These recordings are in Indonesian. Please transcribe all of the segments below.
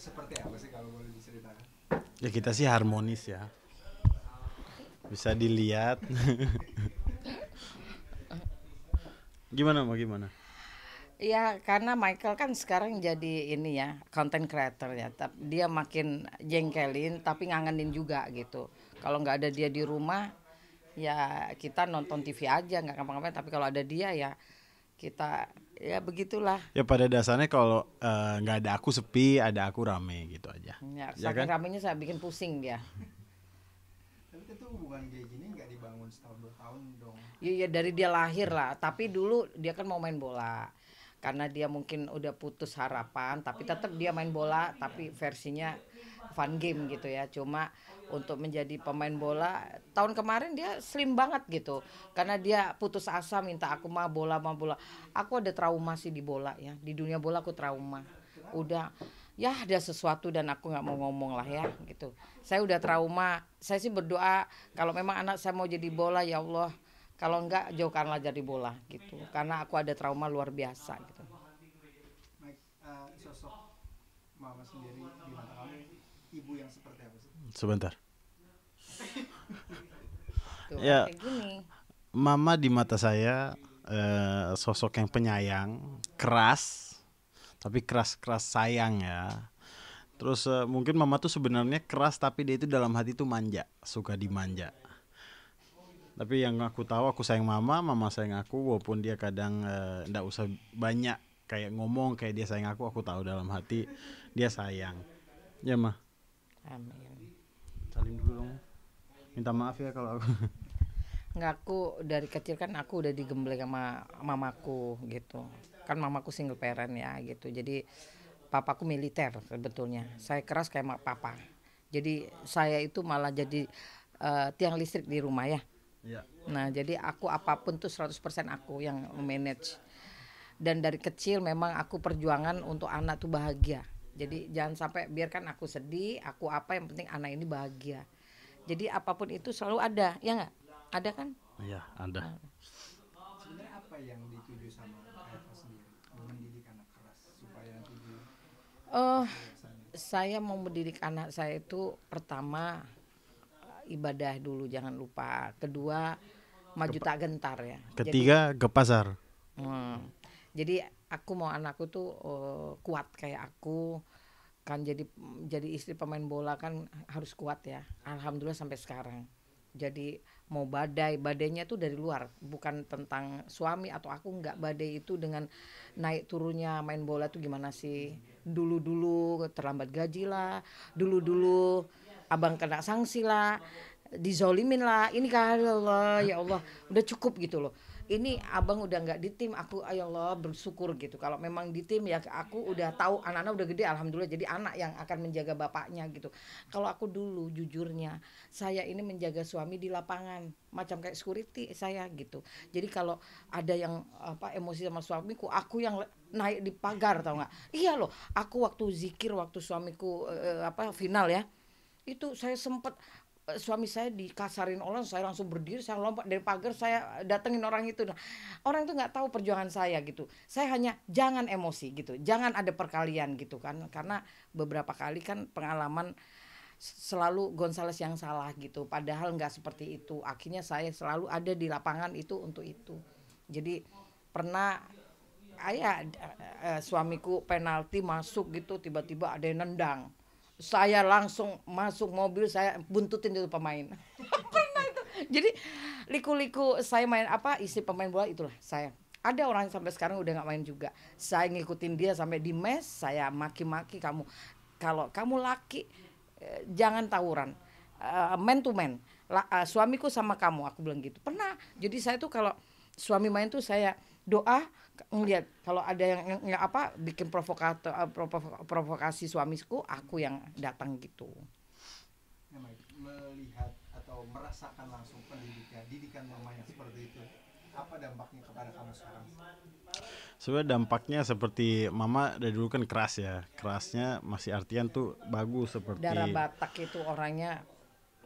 seperti apa sih kalau boleh diceritakan? Ya kita sih harmonis ya. Bisa dilihat. Gimana mau gimana? Ya karena Michael kan sekarang jadi ini ya content creator ya. Dia makin jengkelin tapi ngangenin juga gitu. Kalau nggak ada dia di rumah ya kita nonton TV aja nggak ngapa-ngapain. Tapi kalau ada dia ya kita ya begitulah. Ya pada dasarnya kalau nggak ada aku sepi, ada aku rame gitu aja. Ya, Ya saking kan? ramenya saya bikin pusing dia. Tapi itu hubungan kayak gini nggak dibangun setahun 2 tahun dong. Iya dari dia lahir lah. Tapi dulu dia kan mau main bola. Karena dia mungkin udah putus harapan, tapi tetap dia main bola, tapi versinya fun game gitu ya. Cuma untuk menjadi pemain bola, tahun kemarin dia slim banget gitu. Karena dia putus asa minta aku mah bola. Aku ada trauma sih di bola ya. Di dunia bola aku trauma. Udah ya ada sesuatu dan aku nggak mau ngomong lah ya gitu. Saya udah trauma. Saya sih berdoa kalau memang anak saya mau jadi bola ya Allah, kalau enggak jauhkanlah jadi bola gitu. Karena aku ada trauma luar biasa gitu. Mike, sosok mama sendiri di mata kamu ibu yang seperti apa sih? Sebentar. Tuh, Ya. kayak gini. Mama di mata saya sosok yang penyayang, keras, tapi keras sayang ya. Terus mungkin mama tuh sebenarnya keras tapi dia itu dalam hati tuh manja, suka dimanja. Tapi yang aku tahu aku sayang mama sayang aku, walaupun dia kadang nggak usah banyak kayak ngomong kayak dia sayang aku tahu dalam hati dia sayang. Ya mah, Amin. salim dulu dong. Minta maaf ya kalau aku. Nggak, aku dari kecil kan aku udah digembleng sama mamaku gitu. Kan mamaku single parent ya gitu. Jadi papaku militer sebetulnya. Saya keras kayak papa. Jadi saya itu malah jadi tiang listrik di rumah ya. Ya. Nah, jadi aku apapun tuh 100% aku yang manage. Dan dari kecil memang aku perjuangan untuk anak tuh bahagia. Jadi jangan sampai biarkan aku sedih, aku apa yang penting anak ini bahagia. Jadi apapun itu selalu ada, ya nggak? Ada kan? Iya, ada. Sebenarnya apa yang dituju sama Eva sendiri mendidik anak keras supaya nanti di Oh, biasanya? saya mau mendidik anak saya itu pertama ibadah dulu jangan lupa. Kedua maju tak gentar ya. Ketiga ke pasar. Jadi aku mau anakku tuh kuat kayak aku kan jadi istri pemain bola kan harus kuat ya. Alhamdulillah sampai sekarang. Jadi mau badainya tuh dari luar, bukan tentang suami atau aku nggak. Badai itu dengan naik turunnya main bola tuh gimana sih? Dulu terlambat gaji lah, dulu abang kena sanksi lah, dizolimin lah. Ini kan ya Allah udah cukup gitu loh. Ini abang udah nggak di tim, aku ya Allah bersyukur gitu. Kalau memang di tim ya aku udah tahu anak-anak udah gede alhamdulillah, jadi anak yang akan menjaga bapaknya gitu. Kalau aku dulu jujurnya saya ini menjaga suami di lapangan macam kayak security saya gitu. Jadi kalau ada yang emosi sama suamiku, aku yang naik di pagar tau nggak? Iya loh, aku waktu zikir waktu suamiku final ya, itu saya sempet suami saya dikasarin orang, saya langsung berdiri, saya lompat dari pagar, saya datengin orang itu. Nah, orang itu nggak tahu perjuangan saya gitu. Saya hanya jangan emosi gitu, jangan ada perkalian gitu kan, karena beberapa kali kan pengalaman selalu Gonzales yang salah gitu, padahal nggak seperti itu. Akhirnya saya selalu ada di lapangan itu untuk itu. Jadi pernah suamiku penalti masuk gitu, tiba-tiba ada yang nendang, saya langsung masuk mobil, saya buntutin itu pemain. Pernah itu. Jadi liku-liku saya main isi pemain bola itulah saya. Ada orang yang sampai sekarang udah nggak main juga. Saya ngikutin dia sampai di mes, saya maki-maki kamu. Kalau kamu laki jangan tawuran. Man to man. Suamiku sama kamu, aku bilang gitu. Pernah. Jadi saya tuh kalau suami main tuh saya doa ngeliat kalau ada yang bikin provokasi suamiku, aku yang datang gitu. Ya, Mike, melihat atau merasakan langsung didikan mama yang seperti itu, apa dampaknya kepada kamu sekarang? Sebenarnya dampaknya seperti mama dari dulu kan keras ya. Kerasnya masih artian tuh bagus seperti Darah Batak itu orangnya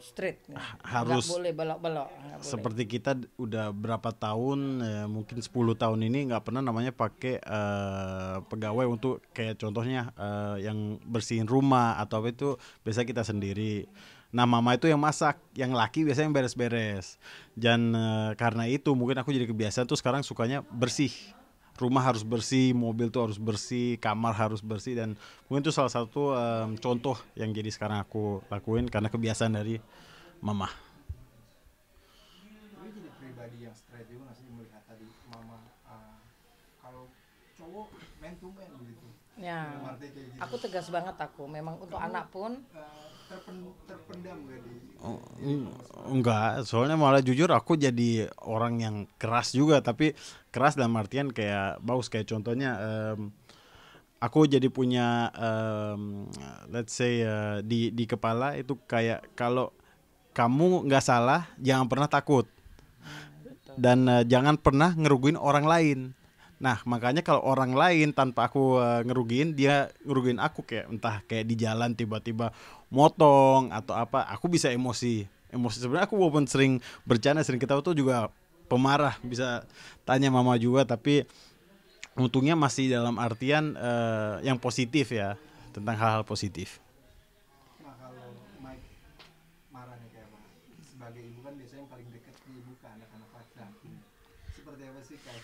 straight ya. Harus. Nggak boleh belok-belok, nggak boleh. Seperti kita udah berapa tahun, mungkin 10 tahun ini nggak pernah namanya pakai pegawai untuk kayak contohnya yang bersihin rumah atau apa itu biasa kita sendiri. Nah mama itu yang masak, yang laki biasanya yang beres-beres. Dan karena itu mungkin aku jadi kebiasaan tuh sekarang sukanya bersih. Rumah harus bersih, mobil tuh harus bersih, kamar harus bersih, dan mungkin itu salah satu contoh yang jadi sekarang aku lakuin karena kebiasaan dari mama. Lu jadi pribadi yang straight juga nggak sih melihat tadi mama kalau cowok man to man begitu. Ya, Dalam arti kayak gitu. aku tegas banget aku. Memang untuk Kamu, anak pun terpendam gak di Enggak, soalnya malah jujur aku jadi orang yang keras juga, tapi keras dalam artian kayak bagus, kayak contohnya aku jadi punya let's say di kepala itu kayak kalau kamu nggak salah jangan pernah takut dan jangan pernah ngerugiin orang lain. Nah makanya kalau orang lain tanpa aku ngerugiin, dia ngerugiin aku, kayak entah kayak di jalan tiba-tiba motong atau apa, aku bisa emosi sebenarnya. Aku walaupun sering bercanda, sering ketawa tuh juga pemarah, bisa tanya mama juga, tapi untungnya masih dalam artian yang positif ya, tentang hal-hal positif. Nah kalau Mike marah nih kayak apa? Sebagai ibu kan biasanya yang paling dekat nih ibu ke anak-anak laki-laki. Seperti apa sih kayak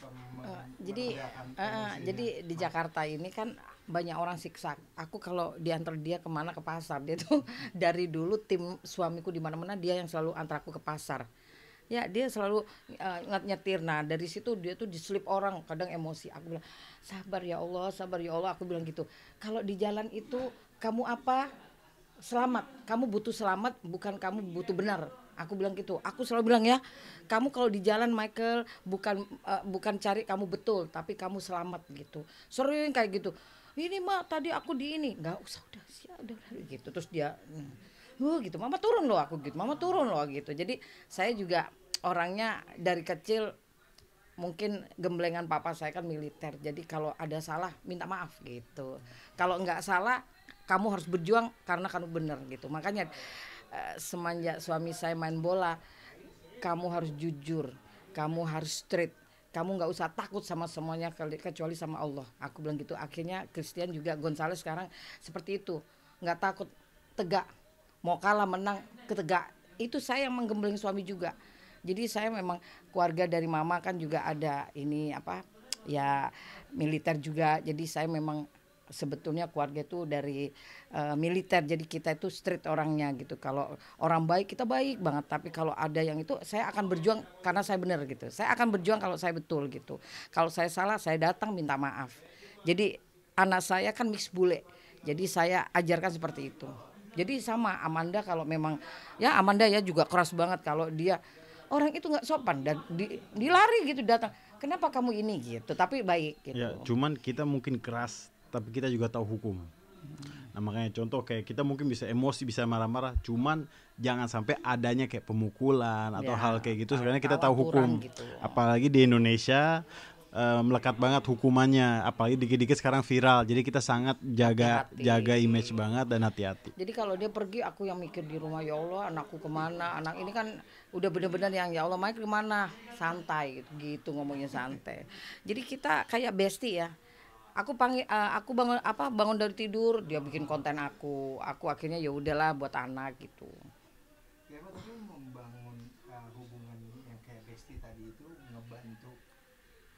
jadi di Jakarta ini kan banyak orang siksa. Aku kalau diantar dia kemana, ke pasar, dia tuh dari dulu tim suamiku di mana-mana dia yang selalu antar aku ke pasar. Ya dia selalu nyetir. Nah dari situ dia tuh diselip orang, kadang emosi. Aku bilang sabar ya Allah, aku bilang gitu. Kalau di jalan itu kamu apa? Selamat, kamu butuh selamat, bukan kamu butuh benar. Aku bilang gitu. Aku selalu bilang ya, kamu kalau di jalan Michael bukan cari kamu betul, tapi kamu selamat gitu. Sering kayak gitu. Ini mah tadi aku di ini, nggak usah, udah gitu. Terus dia, gitu. Mama turun loh, aku gitu. Mama turun loh gitu. Jadi saya juga orangnya dari kecil mungkin gemblengan papa saya kan militer. Jadi kalau ada salah minta maaf gitu. Kalau nggak salah kamu harus berjuang karena kamu benar gitu. Makanya semenjak suami saya main bola, kamu harus jujur, kamu harus straight, kamu nggak usah takut sama semuanya kecuali sama Allah. Aku bilang gitu. Akhirnya Christian juga Gonzales sekarang seperti itu, nggak takut, tegak, mau kalah menang ketegak. Itu saya yang menggembleng suami juga. Jadi saya memang keluarga dari mama kan juga ada ini apa ya militer juga. Jadi saya memang sebetulnya keluarga itu dari militer, jadi kita itu street orangnya gitu. Kalau orang baik kita baik banget, tapi kalau ada yang itu saya akan berjuang karena saya benar gitu. Saya akan berjuang kalau saya betul gitu. Kalau saya salah saya datang minta maaf. Jadi anak saya kan mix bule, jadi saya ajarkan seperti itu. Jadi sama Amanda, kalau memang ya Amanda ya juga keras banget kalau dia orang itu nggak sopan dan dilari gitu datang. Kenapa kamu ini gitu? Tapi baik gitu. Ya, cuman kita mungkin keras, tapi kita juga tahu hukum. Nah makanya contoh kayak kita mungkin bisa emosi, bisa marah-marah, cuman jangan sampai adanya kayak pemukulan atau hal kayak gitu, karena kita tahu hukum gitu. Apalagi di Indonesia melekat banget hukumannya, apalagi dikit-dikit sekarang viral, jadi kita sangat jaga image banget dan hati-hati. Jadi kalau dia pergi aku yang mikir di rumah, ya Allah anakku kemana, anak ini kan udah benar-benar yang ya Allah Mike kemana, santai gitu ngomongnya santai. Jadi kita kayak bestie ya. Aku panggil, aku bangun dari tidur dia bikin konten aku akhirnya ya udahlah buat anak gitu. Ya Pak, tapi membangun hubungan yang kayak bestie tadi itu ngebantu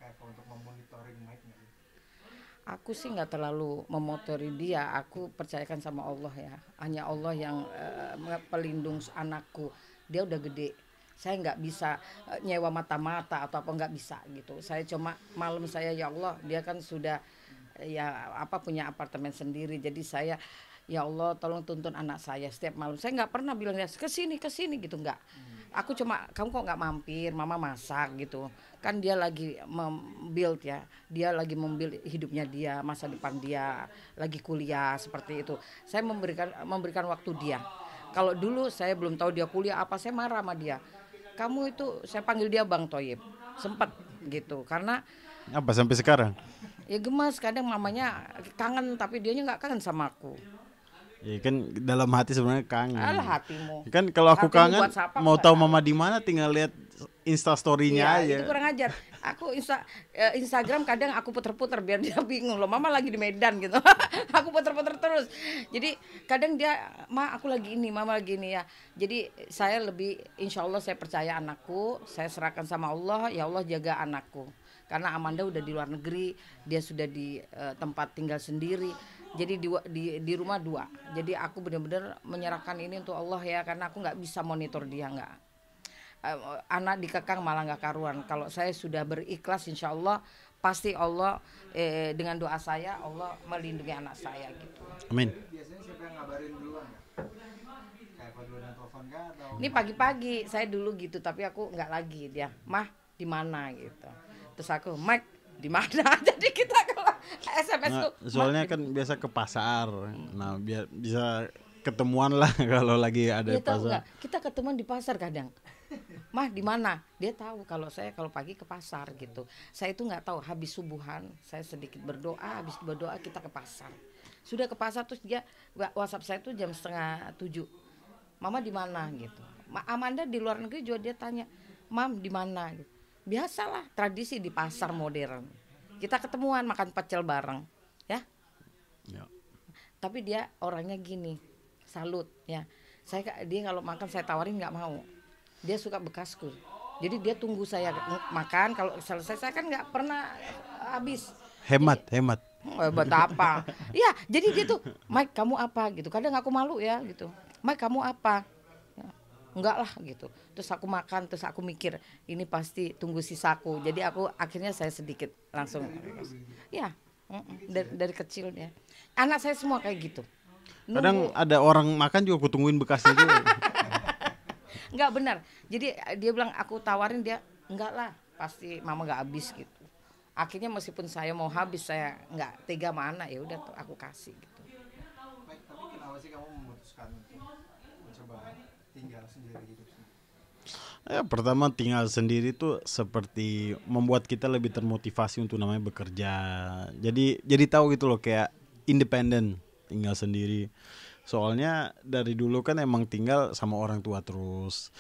kayak untuk memonitoring Mike nggak sih? Aku sih nggak terlalu memotori dia, aku percayakan sama Allah ya. Hanya Allah yang pelindung anakku. Dia udah gede, saya nggak bisa nyewa mata-mata atau apa, nggak bisa gitu. Saya cuma malam saya ya Allah, dia kan sudah ya apa punya apartemen sendiri, jadi saya ya Allah tolong tuntun anak saya setiap malam. Saya nggak pernah bilang dia kesini gitu, nggak. Aku cuma kamu kok nggak mampir, mama masak gitu kan. Dia lagi membuild ya, dia lagi membuild hidupnya dia, masa depan dia, lagi kuliah seperti itu. Saya memberikan waktu dia. Kalau dulu saya belum tahu dia kuliah apa, saya marah sama dia. Kamu itu, saya panggil dia Bang Toyib, sempat gitu, karena apa sampai sekarang ya gemas, kadang mamanya kangen tapi dianya nggak kangen sama aku. Ya kan dalam hati sebenarnya kangen. Alah hatimu. Kan kalau aku Hatimu kangen buat siapa, mau nggak tahu tahu. mama di mana tinggal lihat Insta story-nya aja. Itu kurang ajar. Aku Instagram kadang aku puter-puter biar dia bingung loh. Mama lagi di Medan gitu. Aku puter-puter terus. Jadi kadang dia, ma aku lagi ini, mama lagi ini ya. Jadi saya lebih, insya Allah saya percaya anakku, saya serahkan sama Allah. Ya Allah jaga anakku. Karena Amanda udah di luar negeri, dia sudah di tempat tinggal sendiri. Jadi di rumah 2. Jadi aku benar-benar menyerahkan ini untuk Allah ya, karena aku nggak bisa monitor dia, nggak. Anak dikekang malah nggak karuan. Kalau saya sudah berikhlas, insya Allah pasti Allah dengan doa saya Allah melindungi anak saya gitu. Amin. Biasanya siapa yang ngabarin duluan nggak? Kayak Fadlu dan Tovan kah atau? Ini pagi-pagi saya dulu gitu, tapi aku nggak lagi. Dia, mah di mana gitu. Terus aku, Mike di mana? Jadi kita kalau SMS Nah, tuh. soalnya kan biasa ke pasar. Nah, biar bisa ketemuan lah kalau lagi ada Dia tahu pasar. nggak? Kita ketemuan di pasar kadang. Mah di mana? Dia tahu kalau saya kalau pagi ke pasar gitu. Saya itu nggak tahu, habis subuhan saya sedikit berdoa, habis berdoa kita ke pasar. Sudah ke pasar terus dia WhatsApp saya tuh jam 6:30. Mama di mana gitu. Amanda di luar negeri juga dia tanya, "Mam di mana?" gitu. Biasalah tradisi di pasar modern. Kita ketemuan makan pecel bareng, ya. Ya. Tapi dia orangnya gini, salut ya. Dia kalau makan saya tawarin nggak mau. Dia suka bekasku. Jadi dia tunggu saya makan, kalau selesai saya kan nggak pernah habis. Hemat. Buat apa? Ya, jadi dia tuh, Mike kamu apa gitu. Kadang aku malu ya gitu. Mike kamu apa? Ya, enggak lah gitu. Terus aku makan, terus aku mikir ini pasti tunggu sisaku. Jadi aku akhirnya saya sedikit langsung. Ya, dari kecilnya. Anak saya semua kayak gitu. Kadang ada orang makan juga aku tungguin bekasnya juga. Enggak benar. Jadi dia bilang aku tawarin, dia enggak lah, pasti mama enggak habis gitu. Akhirnya meskipun saya mau habis, saya enggak tega mana, ya udah aku kasih gitu. Mike, tapi kenapa sih kamu memutuskan untuk mencoba tinggal sendiri hidup sendiri? Ya, pertama tinggal sendiri tuh seperti membuat kita lebih termotivasi untuk namanya bekerja. Jadi tahu gitu loh, kayak independen, tinggal sendiri. Soalnya dari dulu kan emang tinggal sama orang tua terus.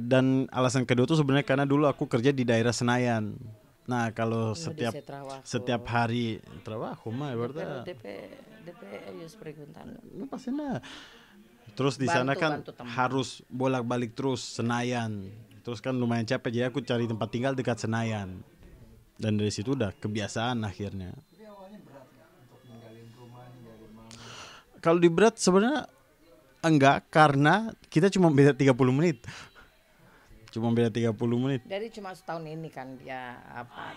Dan alasan kedua tuh sebenarnya karena dulu aku kerja di daerah Senayan. Nah, kalau setiap hari trabajo mah berarti DP ellos preguntan. pasti nah. Terus di sana kan harus bolak-balik terus Senayan. Terus kan lumayan capek, jadi aku cari tempat tinggal dekat Senayan. Dan dari situ udah kebiasaan akhirnya. Tapi awalnya berat nggak untuk ninggalin rumah, ninggalin mama? Kalau di berat sebenarnya enggak, karena kita cuma beda 30 menit. Cuma beda 30 menit. Dari cuma setahun ini kan dia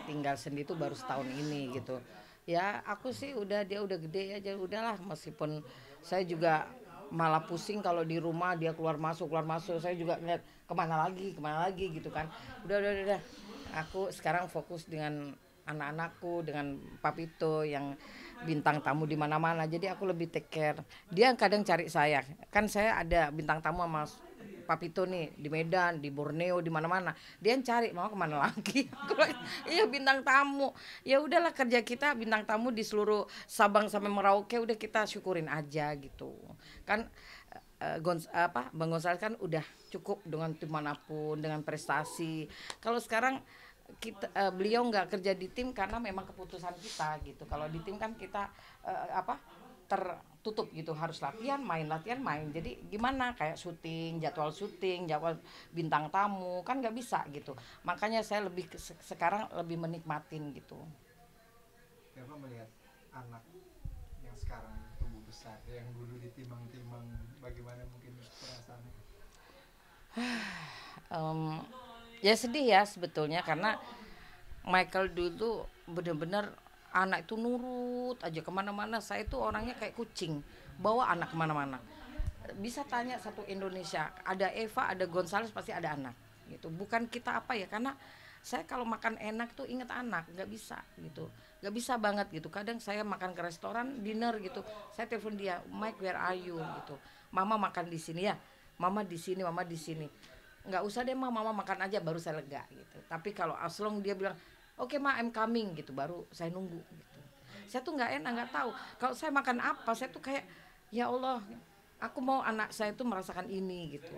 tinggal sendiri tuh baru setahun ini gitu. Ya aku sih dia udah gede aja, udahlah, meskipun saya juga malah pusing kalau di rumah dia keluar masuk. Saya juga ngeliat kemana lagi gitu kan. Udah. Aku sekarang fokus dengan anak-anakku, dengan Papito yang bintang tamu di mana-mana. Jadi aku lebih take care. Dia kadang cari saya. Kan saya ada bintang tamu sama Papito nih di Medan, di Borneo, di mana-mana. Dia yang cari, mau kemana lagi? Aku bilang, iya bintang tamu. Ya udahlah, kerja kita bintang tamu di seluruh Sabang sampai Merauke, udah kita syukurin aja gitu. Kan Bang Gonzales kan udah cukup dengan tim manapun, dengan prestasi. Kalau sekarang beliau nggak kerja di tim karena memang keputusan kita gitu. Kalau di tim kan kita tertutup gitu, harus latihan main. Jadi gimana kayak jadwal bintang tamu kan nggak bisa gitu. Makanya saya sekarang lebih menikmatin gitu. Kenapa melihat anak yang sekarang tumbuh besar, yang dulu ditimang-timang, bagaimana mungkin perasaannya? Ya sedih ya sebetulnya, karena Michael dulu benar-benar anak itu nurut aja kemana-mana. Saya itu orangnya kayak kucing, bawa anak kemana-mana. Bisa tanya satu Indonesia, ada Eva, ada Gonzales, pasti ada anak gitu. Bukan kita karena saya kalau makan enak tuh inget anak, nggak bisa gitu, nggak bisa banget gitu. Kadang saya makan ke restoran dinner gitu, saya telepon dia, Mike where are you gitu, mama makan di sini ya, mama di sini, nggak usah deh mama makan aja, baru saya lega gitu. Tapi kalau aslong dia bilang oke ma I'm coming gitu, baru saya nunggu gitu. Saya tuh nggak enak, nggak tahu kalau saya makan apa, saya tuh kayak ya Allah, aku mau anak saya itu merasakan ini gitu.